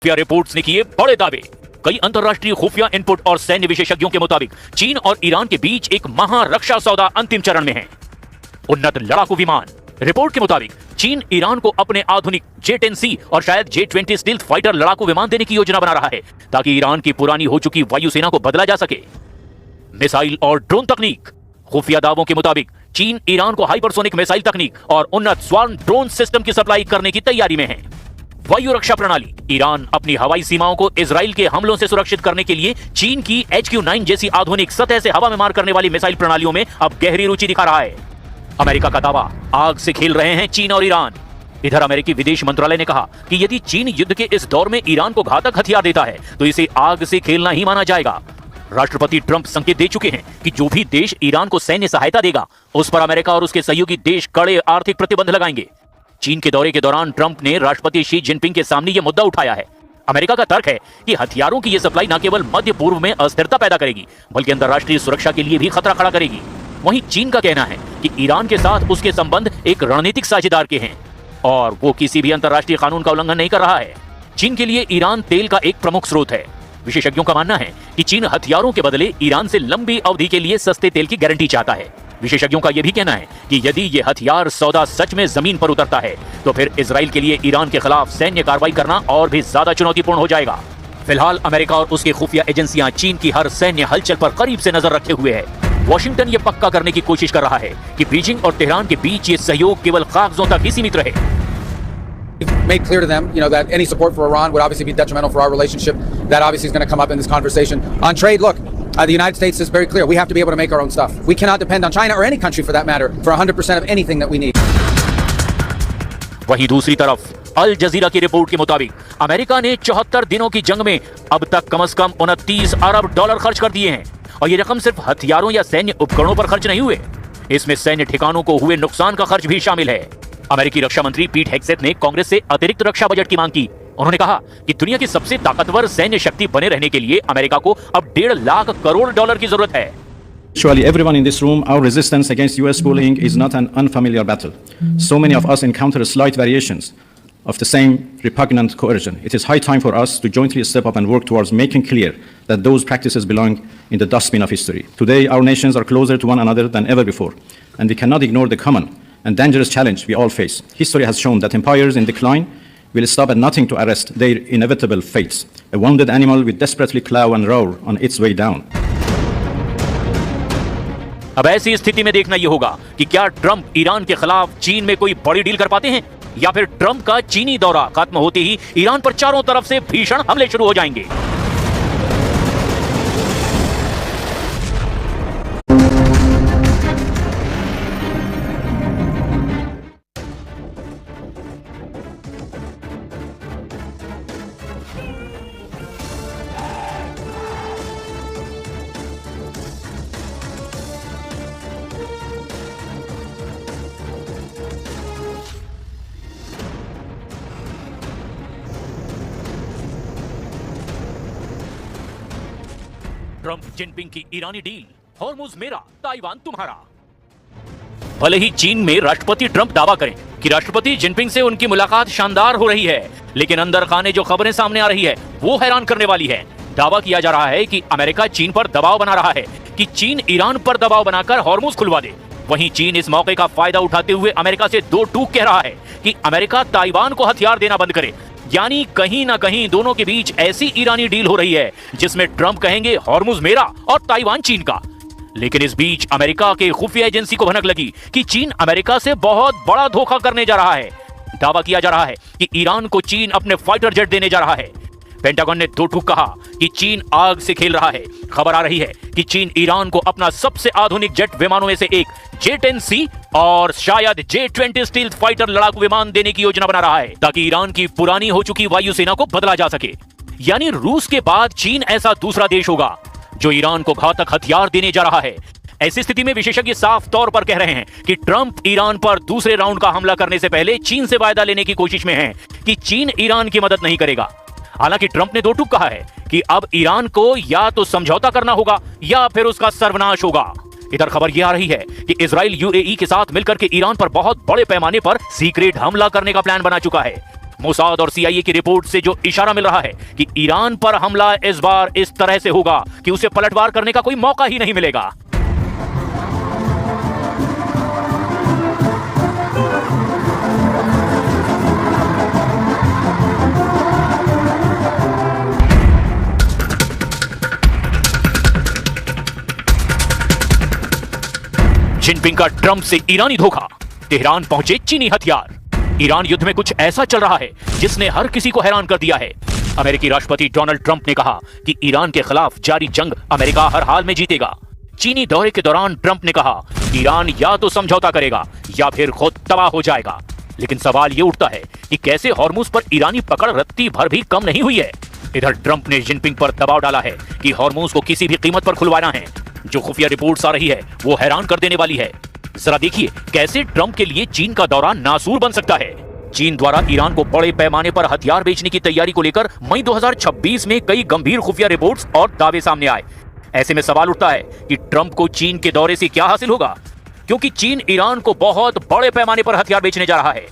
खुफिया रिपोर्ट्स ने किए बड़े दावे। कई अंतरराष्ट्रीय खुफिया इनपुट और सैन्य विशेषज्ञों के मुताबिक चीन और ईरान के बीच एक महारक्षा सौदा अंतिम चरण में है। उन्नत लड़ाकू विमान। रिपोर्ट के मुताबिक चीन ईरान को अपने आधुनिक J-10C और शायद J-20 स्टील्थ फाइटर लड़ाकू विमान देने की योजना बना रहा है ताकि ईरान की पुरानी हो चुकी वायुसेना को बदला जा सके। मिसाइल और ड्रोन तकनीक। खुफिया दावों के मुताबिक चीन ईरान को हाइपरसोनिक मिसाइल तकनीक और उन्नत स्वार्म ड्रोन सिस्टम की सप्लाई करने की तैयारी में है। वायु रक्षा प्रणाली। ईरान अपनी हवाई सीमाओं को इजराइल के हमलों से सुरक्षित करने के लिए चीन की HQ-9 जैसी आधुनिक सतह से हवा में मार करने वाली मिसाइल प्रणालियों में अब गहरी रुचि दिखा रहा है। अमेरिका का दावा, आग से खेल रहे हैं चीन और ईरान। इधर अमेरिकी विदेश मंत्रालय ने कहा कि यदि चीन युद्ध के इस दौर में ईरान को घातक हथियार देता है तो इसे आग से खेलना ही माना जाएगा। राष्ट्रपति ट्रंप संकेत दे चुके हैं कि जो भी देश ईरान को सैन्य सहायता देगा उस पर अमेरिका और उसके सहयोगी देश कड़े आर्थिक प्रतिबंध लगाएंगे। चीन के दौरे के दौरान ट्रंप ने राष्ट्रपति शी जिनपिंग के सामने यह मुद्दा उठाया है। अमेरिका का तर्क है कि हथियारों की यह सप्लाई न केवल मध्य पूर्व में अस्थिरता पैदा करेगी बल्कि अंतर्राष्ट्रीय सुरक्षा के लिए भी खतरा खड़ा करेगी। वहीं चीन का कहना है कि ईरान के साथ उसके संबंध एक रणनीतिक साझेदार के हैं और वो किसी भी अंतर्राष्ट्रीय कानून का उल्लंघन नहीं कर रहा है। चीन के लिए ईरान तेल का एक प्रमुख स्रोत है। विशेषज्ञों का मानना है कि चीन हथियारों के बदले ईरान से लंबी अवधि के लिए सस्ते तेल की गारंटी चाहता है। विशेषज्ञों का यह भी कहना है कि यदि यह हथियार सौदा सच में जमीन पर उतरता है तो फिर इजराइल के लिए ईरान के खिलाफ सैन्य कार्रवाई करना और भी ज्यादा चुनौतीपूर्ण हो जाएगा। फिलहाल अमेरिका और उसके खुफिया एजेंसियां चीन की हर सैन्य हलचल पर करीब से नजर रखे हुए है। वॉशिंगटन ये पक्का करने की कोशिश कर रहा है कि बीजिंग और तेहरान के बीच ये सहयोग केवल कागजों तक ही सीमित रहे। Made clear to them, that any support for Iran would obviously be detrimental for our relationship. That obviously is going to come up in this conversation. On trade, look, the United States is very clear. We have to be able to make our own stuff. We cannot depend on China or any country for that matter for 100% of anything that we need. वहीं दूसरी तरफ अल जजीरा की report के मुताबिक America ने 74 दिनों की जंग में अब तक कम से कम $29 अरब खर्च कर दिए हैं और ये रकम सिर्फ हथियारों या सैन्य उपकरणों पर खर्च नहीं हुए। इसमें सैन्य ठिकानों को हुए नुकसान का खर्च भी शामिल है। अमेरिकी रक्षा मंत्री पीट हेग्सेथ ने कांग्रेस से अतिरिक्त रक्षा बजट की मांग की। उन्होंने कहा कि दुनिया की सबसे ताकतवर सैन्य शक्ति बने रहने के लिए अमेरिका को अब $1.5 लाख करोड़ की जरूरत है। Surely everyone in this room, our resistance against US bullying is not an unfamiliar battle. So many of us encounter slight variations of the same repugnant coercion. It is high time for us to jointly step up and work towards making clear that those practices belong in the dustbin of history. Today, our nations are closer to one another than ever before, and we cannot ignore the common and dangerous challenge we all face. History has shown that empires in decline will stop at nothing to arrest their inevitable fates. A wounded animal will desperately claw and roar on its way down. अब ऐसी स्थिति में देखना यह होगा कि क्या Trump Iran के खिलाफ चीन में कोई बड़ी डील कर पाते हैं या फिर ट्रंप का चीनी दौरा खत्म होते ही ईरान पर चारों तरफ से भीषण हमले शुरू हो जाएंगे। ट्रंप जिनपिंग की ईरानी डील, हॉर्मुज मेरा, ताइवान तुम्हारा। भले ही चीन में राष्ट्रपति ट्रंप दावा करें कि राष्ट्रपति जिनपिंग से उनकी मुलाकात शानदार हो रही है, लेकिन अंदर खाने जो खबरें सामने आ रही है वो हैरान करने वाली है। दावा किया जा रहा है कि अमेरिका चीन पर दबाव बना रहा है कि चीन ईरान पर दबाव बनाकर हॉर्मुज खुलवा दे। वहीं चीन इस मौके का फायदा उठाते हुए अमेरिका से दो टूक कह रहा है कि अमेरिका ताइवान को हथियार देना बंद करे। यानी कहीं ना कहीं दोनों के बीच ऐसी ईरानी डील हो रही है जिसमें ट्रंप कहेंगे हॉर्मुज मेरा और ताइवान चीन का। लेकिन इस बीच अमेरिका के खुफिया एजेंसी को भनक लगी कि चीन अमेरिका से बहुत बड़ा धोखा करने जा रहा है। दावा किया जा रहा है कि ईरान को चीन अपने फाइटर जेट देने जा रहा है। पेंटागन ने दो टूक कहा कि चीन आग से खेल रहा है। खबर आ रही है कि चीन ईरान को अपना सबसे आधुनिक जेट विमानों में से एक J-10C और शायद J-20 स्टील्थ फाइटर लड़ाकू विमान देने की योजना बना रहा है ताकि ईरान की पुरानी हो चुकी वायुसेना को बदला जा सके। यानी रूस के बाद चीन ऐसा दूसरा देश होगा जो ईरान को घातक हथियार देने जा रहा है। ऐसी स्थिति में विशेषज्ञ साफ तौर पर कह रहे हैं कि ट्रंप ईरान पर दूसरे राउंड का हमला करने से पहले चीन से वायदा लेने की कोशिश में है कि चीन ईरान की मदद नहीं करेगा। हालांकि ट्रंप ने दो टूक कहा है कि अब ईरान को या तो समझौता करना होगा या फिर उसका सर्वनाश होगा। इधर खबर यह आ रही है कि इजराइल UAE के साथ मिलकर के ईरान पर बहुत बड़े पैमाने पर सीक्रेट हमला करने का प्लान बना चुका है। मोसाद और सीआईए की रिपोर्ट से जो इशारा मिल रहा है कि ईरान पर हमला इस बार इस तरह से होगा कि उसे पलटवार करने का कोई मौका ही नहीं मिलेगा। जिनपिंग का ट्रंप से ईरानी धोखा, तेहरान पहुंचे चीनी हथियार। ईरान युद्ध में कुछ ऐसा चल रहा है जिसने हर किसी को हैरान कर दिया है। अमेरिकी राष्ट्रपति डोनाल्ड ट्रंप ने कहा कि ईरान के खिलाफ जारी जंग अमेरिका हर हाल में जीतेगा। चीनी दौरे के दौरान ट्रंप ने कहा ईरान या तो समझौता करेगा या फिर खुद तबाह हो जाएगा। लेकिन सवाल यह उठता है कि कैसे हॉर्मुज पर ईरानी पकड़ रत्ती भर भी कम नहीं हुई है। इधर ट्रंप ने जिनपिंग पर दबाव डाला है कि हॉर्मुज को किसी भी कीमत पर खुलवाना है। जो खुफिया रिपोर्ट्स आ रही है वो हैरान कर देने वाली है। जरा देखिए कैसे ट्रंप के लिए चीन का दौरा नासूर बन सकता है। चीन द्वारा ईरान को बड़े पैमाने पर हथियार बेचने की तैयारी को लेकर मई 2026 में कई गंभीर खुफिया रिपोर्ट्स और दावे सामने आए। ऐसे में सवाल उठता है कि ट्रंप को चीन के दौरे से क्या हासिल होगा, क्योंकि चीन ईरान को बहुत बड़े पैमाने पर हथियार बेचने जा रहा है।